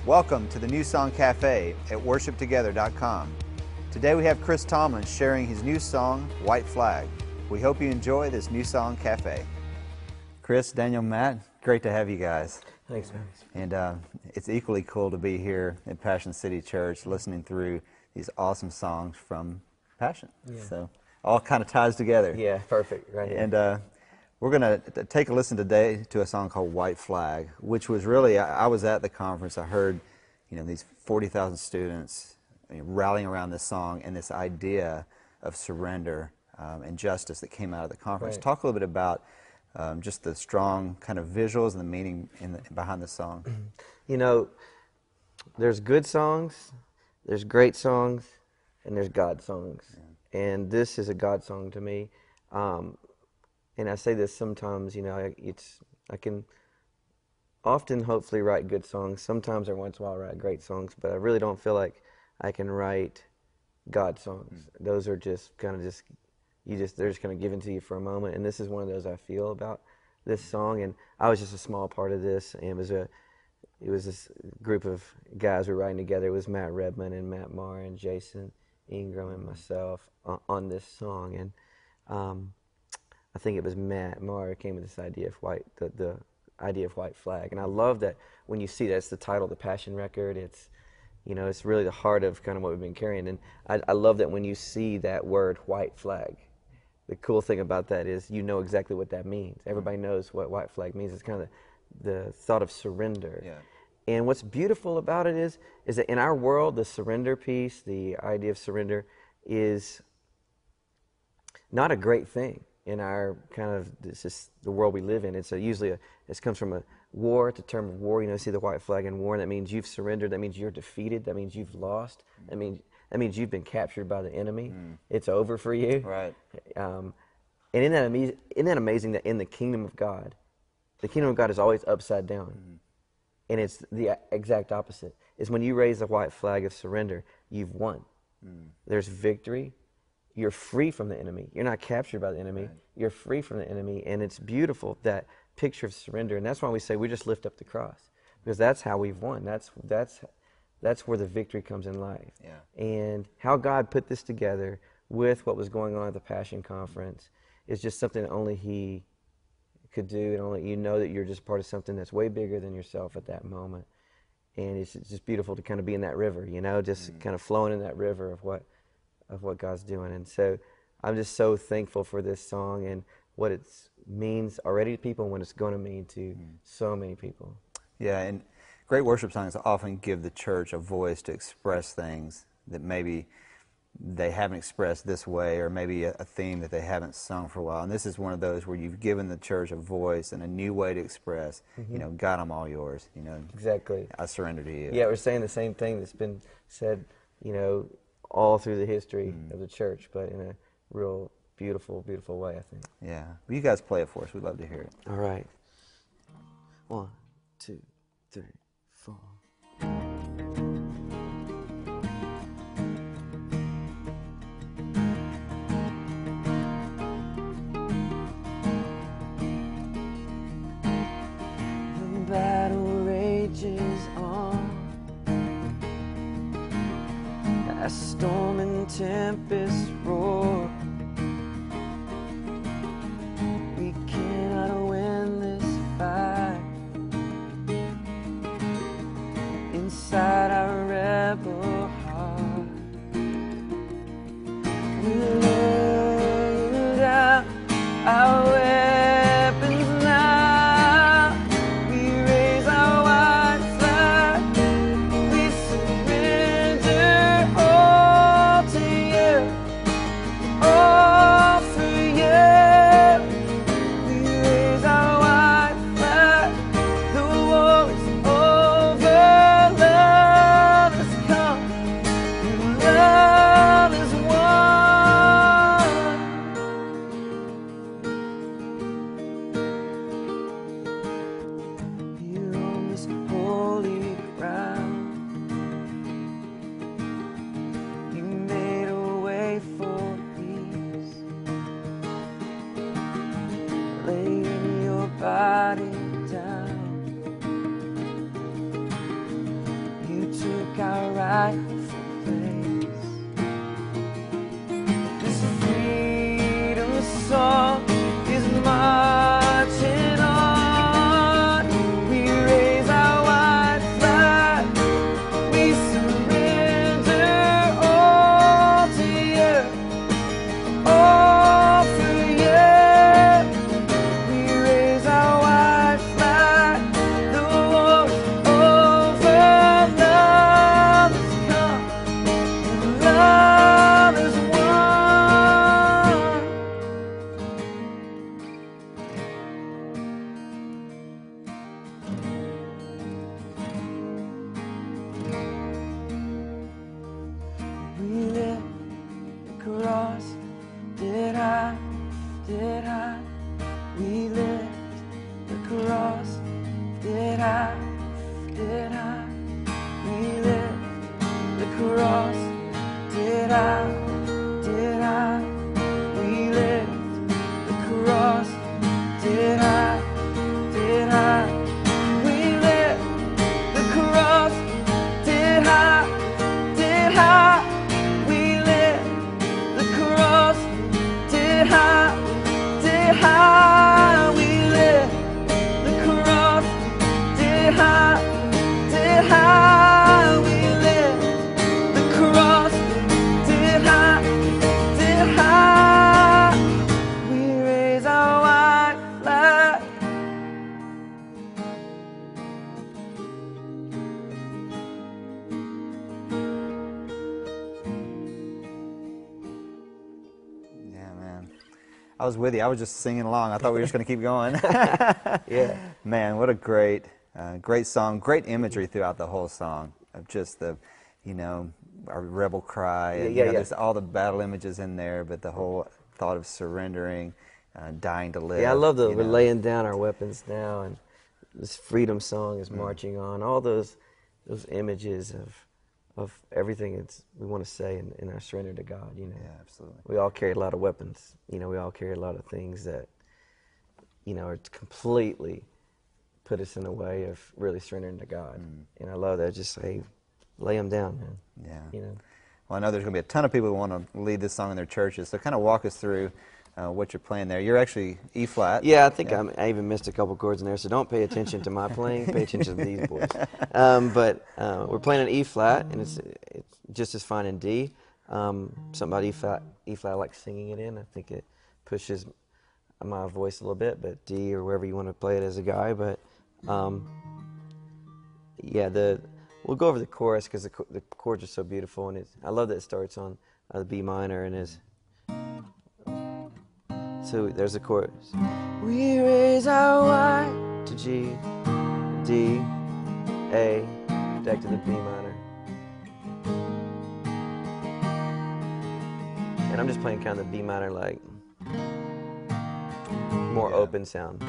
Welcome to the New Song Cafe at worshiptogether.com. Today we have Chris Tomlin sharing his new song, White Flag. We hope you enjoy this New Song Cafe. Chris, Daniel, Matt, great to have you guys. Thanks, man. And it's equally cool to be here at Passion City Church listening through these awesome songs from Passion. Yeah. So all kind of ties together. Yeah, perfect. Right here. And we're going to take a listen today to a song called White Flag, which was really, I was at the conference, I heard, these 40,000 students rallying around this song and this idea of surrender and justice that came out of the conference. Right. Talk a little bit about just the strong kind of visuals and the meaning behind the song. There's good songs, there's great songs, and there's God songs. Yeah. And this is a God song to me. And I say this sometimes, I can often hopefully write good songs. Sometimes or once in a while I write great songs, but I really don't feel like I can write God songs. Those are just kind of they're just kind of given to you for a moment. And this is one of those I feel about this song. And I was just a small part of this. And it was this group of guys who were writing together. It was Matt Redman and Matt Marr and Jason Ingram and myself on this song. And I think it was Matt Marr who came with this idea of the idea of White Flag. And I love that when you see that's the title of the Passion record. It's it's really the heart of kind of what we've been carrying. And I love that when you see that word White Flag, the cool thing about that is you know exactly what that means. Everybody knows what White Flag means. It's kind of the thought of surrender. Yeah. And what's beautiful about it is that in our world, the surrender piece, the idea of surrender, is not a great thing. In our kind of, this is the world we live in. It's usually it comes from a war, it's a term of war. See the white flag in war, and that means you've surrendered, that means you're defeated, that means you've lost, that means you've been captured by the enemy. It's over for you. Right. And isn't that amazing that in the kingdom of God is always upside down. And it's the exact opposite. Is when you raise the white flag of surrender, you've won. There's victory. You're free from the enemy. You're not captured by the enemy. Right. You're free from the enemy. And it's beautiful, that picture of surrender. And that's why we say we just lift up the cross. Because that's how we've won. That's where the victory comes in life. Yeah. And how God put this together with what was going on at the Passion Conference is just something that only He could do. And only you know that you're just part of something that's way bigger than yourself at that moment. And it's just beautiful to kind of be in that river, just kind of flowing in that river of what God's doing. And so I'm just so thankful for this song and what it means already to people and what it's going to mean to so many people. Yeah, and great worship songs often give the church a voice to express things that maybe they haven't expressed this way, or maybe a theme that they haven't sung for a while. And this is one of those where you've given the church a voice and a new way to express, God, I'm all yours. Exactly. I surrender to you. Yeah, we're saying the same thing that's been said, all through the history of the church, but in a real beautiful, beautiful way, I think. Yeah. Well, you guys play it for us. We'd love to hear it. All right. 1, 2, 3, 4. The battle rages on. As storm and tempest roar, we cannot win this fight. Inside our rebel heart, we lay down our weapons now. We raise our white flag. We surrender all to you, all for you. We raise our white flag. The war is over. Love has come. And love is won. Here on this holy ground, you made a way for peace. Laying your body down, cross did high, did high. We lift the cross did high, did high. We lift the cross did high, did high. We lift the cross did high, did high. We lift the cross did high, did high. We lift the cross did high, did high. We lift the cross did high, did high. We raise our white flag. Yeah, man. I was with you. I was just singing along. I thought we were just going to keep going. Yeah. Man, what a great, great song. Great imagery throughout the whole song of just the, our rebel cry. And, Yeah, yeah. There's all the battle images in there, but the whole thought of surrendering, dying to live. Yeah, I love you we're know. laying down our weapons now, and this freedom song is marching on. All those images of everything we want to say in our surrender to God. Yeah, absolutely. We all carry a lot of weapons. We all carry a lot of things that are completely put us in the way of really surrendering to God. And I love that. Just say, lay them down, man. Yeah. Well, I know there's going to be a ton of people who want to lead this song in their churches. So kind of walk us through what you're playing there. You're actually E flat. Yeah, I think I even missed a couple chords in there, so don't pay attention to my playing. Pay attention to these boys. But we're playing an E flat, and it's just as fine in D. Something about E flat I like singing it in. I think it pushes my voice a little bit, but D or wherever you want to play it as a guy. But we'll go over the chorus because the chords are so beautiful, and I love that it starts on the B minor and is. So there's the chorus. We raise our white to G, D, A, back to the B minor. And I'm just playing kind of the B minor, like more open sound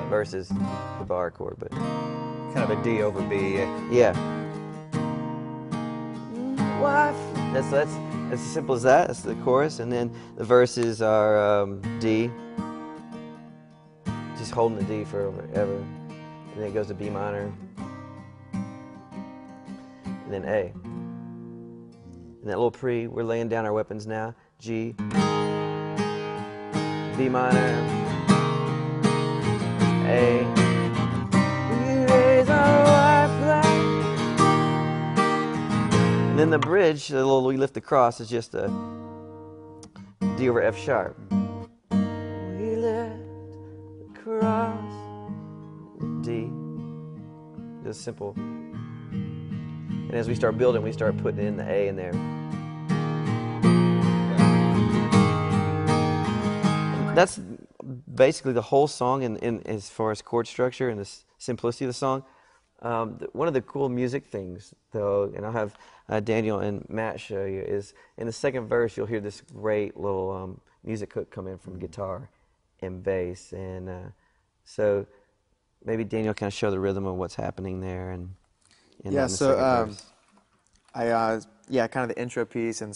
versus the bar chord, but Kind of a D over B. yeah. Wife. That's as simple as that. That's the chorus, and then the verses are D. Just holding the D forever, and then it goes to B minor, and then A. And that little pre, we're laying down our weapons now. G, B minor, A. We raise our white flag. And then the bridge, the little we lift the cross, is just a D over F sharp. We lift the cross, D. Just simple. And as we start building, we start putting in the A in there. That's basically the whole song in as far as chord structure and the simplicity of the song. One of the cool music things, though, and I'll have Daniel and Matt show you, is in the second verse you'll hear this great little music hook come in from guitar and bass. And so maybe Daniel kind of show the rhythm of what's happening there. And Yeah, the so second verse. kind of the intro piece and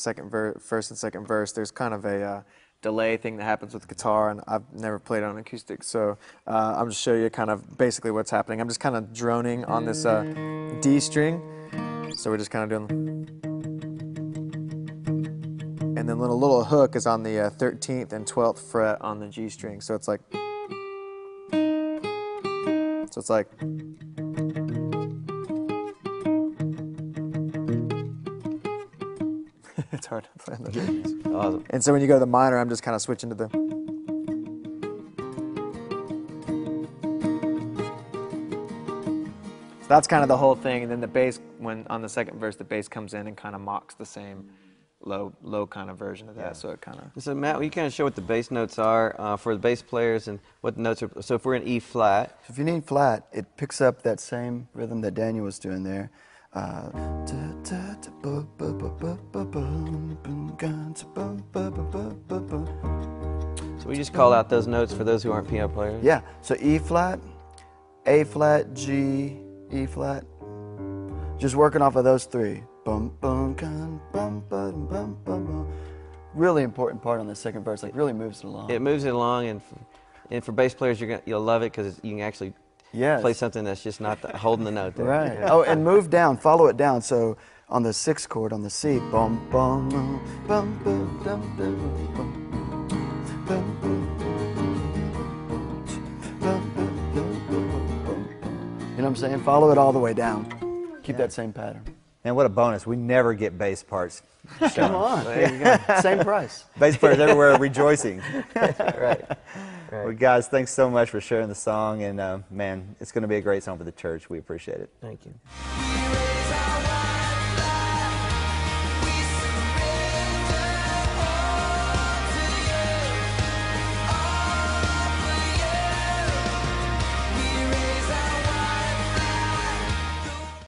first and second verse, there's kind of a delay thing that happens with guitar, and I've never played on acoustic, so I'm just show you kind of basically what's happening. I'm just kind of droning on this D string, so we're just kind of doing, and then the little hook is on the 13th and 12th fret on the G string, so it's like, it's hard to play on the Awesome. And so when you go to the minor, I'm just kind of switching to the. So that's kind of the whole thing, and then the bass, when on the second verse, the bass comes in and kind of mocks the same low kind of version of that. So it kind of. So Matt, will you kind of show what the bass notes are for the bass players and what the notes are? So if we're in E flat. If you're in E flat, it picks up that same rhythm that Daniel was doing there. So we just call out those notes for those who aren't piano players. Yeah, so E flat, A flat, G, E flat. Just working off of those three. Bum, bum, bum, bum, bum, bum, bum. Really important part on the second verse. Like really moves it along. It moves it along, and for bass players, you'll love it because you can actually play something that's just not holding the note there. Right. Yeah. Oh, and move down. Follow it down. So on the sixth chord on the C, bum, bum, bum, bum, bum, bum, bum, bum, bum, bum. You know what I'm saying? Follow it all the way down. Keep that same pattern. And what a bonus. We never get bass parts shown. Come on. There you go. Same price. Bass players everywhere are rejoicing. Right. Well, guys, thanks so much for sharing the song. And, man, it's going to be a great song for the church. We appreciate it. Thank you.